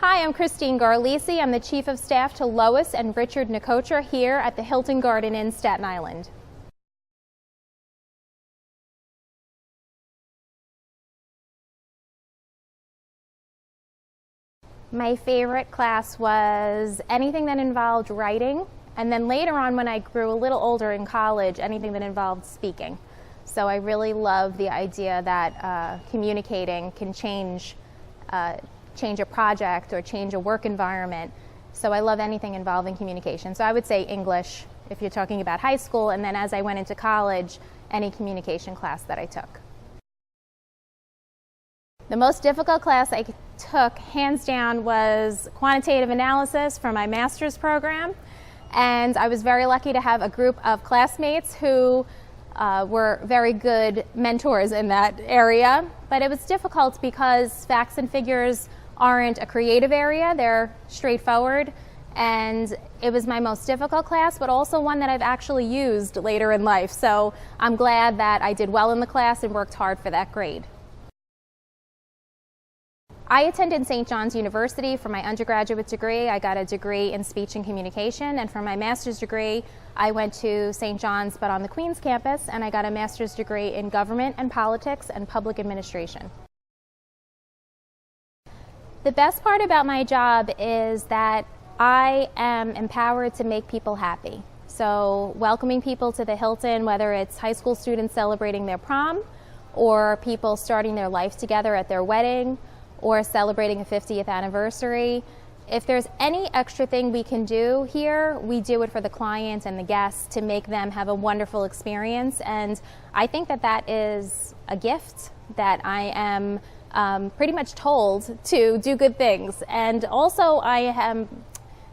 Hi, I'm Kristine Garlisi. I'm the Chief of Staff to Lois and Richard Nicotra here at the Hilton Garden Inn, Staten Island. My favorite class was anything that involved writing, and then later on when I grew a little older in college, anything that involved speaking. So I really love the idea that communicating can change a project or change a work environment. So I love anything involving communication. So I would say English if you're talking about high school, and then as I went into college, any communication class that I took. The most difficult class I took, hands down, was quantitative analysis for my master's program. And I was very lucky to have a group of classmates who were very good mentors in that area. But it was difficult because facts and figures aren't a creative area, they're straightforward. And it was my most difficult class, but also one that I've actually used later in life. So I'm glad that I did well in the class and worked hard for that grade. I attended St. John's University for my undergraduate degree. I got a degree in speech and communication, and for my master's degree, I went to St. John's but on the Queens campus, and I got a master's degree in government and politics and public administration. The best part about my job is that I am empowered to make people happy. So welcoming people to the Hilton, whether it's high school students celebrating their prom, or people starting their life together at their wedding, or celebrating a 50th anniversary. If there's any extra thing we can do here, we do it for the client and the guests to make them have a wonderful experience. And I think that that is a gift that I am pretty much told to do good things. And also I am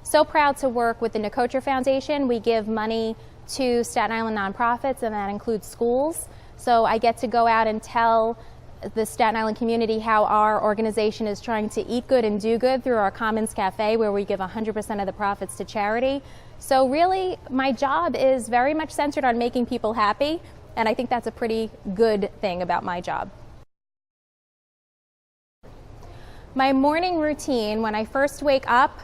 so proud to work with the Nicotra Foundation. We give money to Staten Island nonprofits, and that includes schools. So I get to go out and tell the Staten Island community how our organization is trying to eat good and do good through our Commons Cafe, where we give 100% of the profits to charity. So really, my job is very much centered on making people happy, and I think that's a pretty good thing about my job. My morning routine, when I first wake up,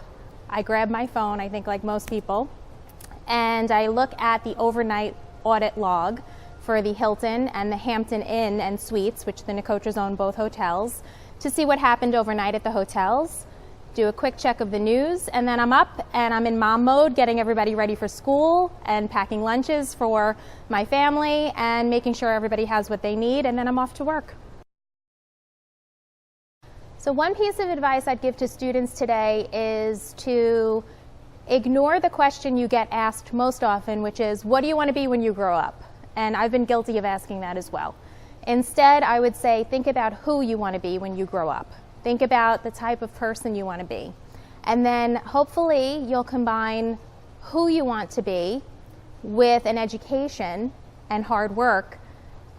I grab my phone, I think like most people, and I look at the overnight audit log for the Hilton and the Hampton Inn and Suites, which the Nicotras own both hotels, to see what happened overnight at the hotels, do a quick check of the news, and then I'm up and I'm in mom mode, getting everybody ready for school and packing lunches for my family and making sure everybody has what they need, and then I'm off to work. So one piece of advice I'd give to students today is to ignore the question you get asked most often, which is, what do you want to be when you grow up? And I've been guilty of asking that as well. Instead, I would say, think about who you want to be when you grow up. Think about the type of person you want to be. And then hopefully you'll combine who you want to be with an education and hard work,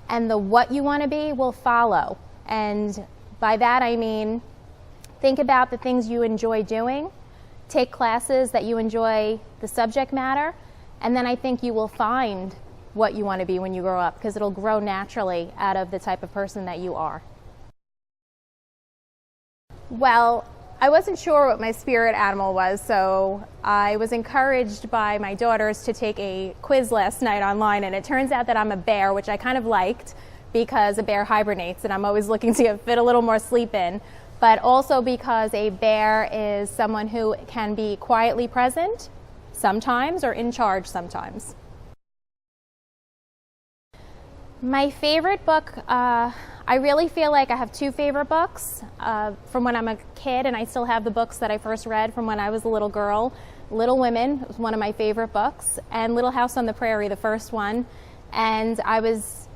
and the what you want to be will follow. And by that I mean, think about the things you enjoy doing, take classes that you enjoy the subject matter, and then I think you will find what you want to be when you grow up, because it'll grow naturally out of the type of person that you are. Well, I wasn't sure what my spirit animal was, so I was encouraged by my daughters to take a quiz last night online, and it turns out that I'm a bear, which I kind of liked because a bear hibernates and I'm always looking to fit a little more sleep in, but also because a bear is someone who can be quietly present sometimes or in charge sometimes. My favorite book, I really feel like I have two favorite books from when I'm a kid, and I still have the books that I first read from when I was a little girl. Little Women was one of my favorite books, and Little House on the Prairie, the first one. And I was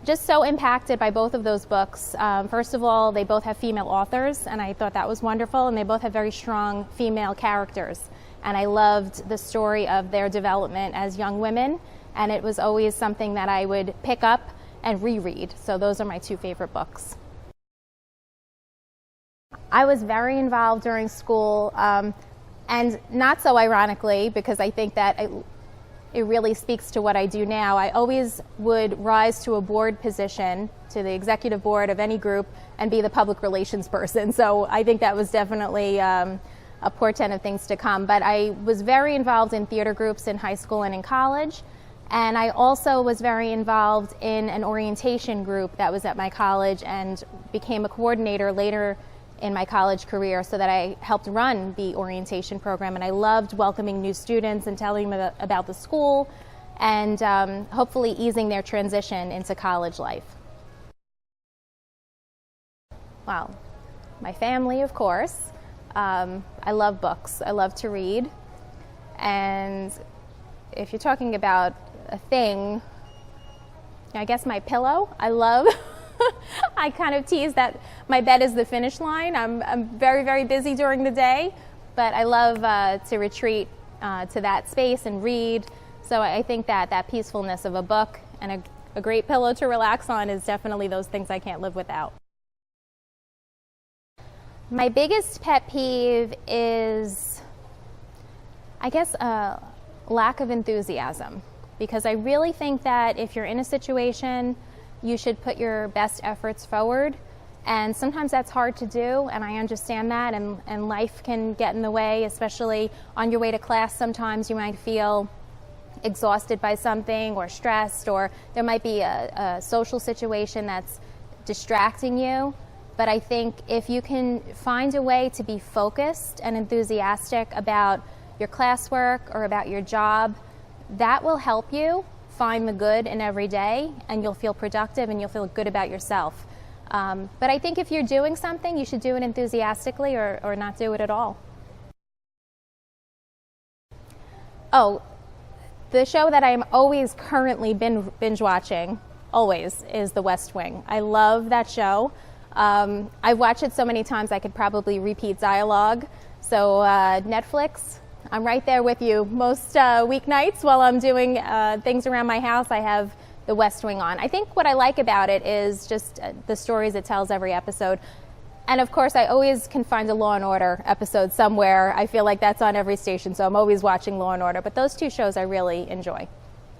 just so impacted by both of those books. First of all, they both have female authors, and I thought that was wonderful, and they both have very strong female characters. And I loved the story of their development as young women, and it was always something that I would pick up and reread. So those are my two favorite books. I was very involved during school, and not so ironically, because I think that it really speaks to what I do now. I always would rise to a board position, to the executive board of any group, and be the public relations person. So I think that was definitely a portent of things to come. But I was very involved in theater groups in high school and in college. And I also was very involved in an orientation group that was at my college, and became a coordinator later in my college career, so that I helped run the orientation program. And I loved welcoming new students and telling them about the school, and hopefully easing their transition into college life. Well, my family, of course. I love books. I love to read. And if you're talking about a thing, I guess my pillow. I love I kind of tease that my bed is the finish line. I'm very, very busy during the day, but I love to retreat to that space and read. So I think that peacefulness of a book and a great pillow to relax on is definitely those things I can't live without. My biggest pet peeve is, I guess, lack of enthusiasm, because I really think that if you're in a situation, you should put your best efforts forward, and sometimes that's hard to do, and I understand that, and life can get in the way, especially on your way to class. Sometimes you might feel exhausted by something, or stressed, or there might be a social situation that's distracting you. But I think if you can find a way to be focused and enthusiastic about your classwork or about your job, that will help you find the good in every day, and you'll feel productive and you'll feel good about yourself. But I think if you're doing something, you should do it enthusiastically, or not do it at all. Oh, the show that I'm always currently binge watching, always, is The West Wing. I love that show. I've watched it so many times I could probably repeat dialogue. So Netflix, I'm right there with you. Most weeknights while I'm doing things around my house, I have The West Wing on. I think what I like about it is just the stories it tells every episode. And of course, I always can find a Law and Order episode somewhere. I feel like that's on every station, so I'm always watching Law and Order. But those two shows I really enjoy.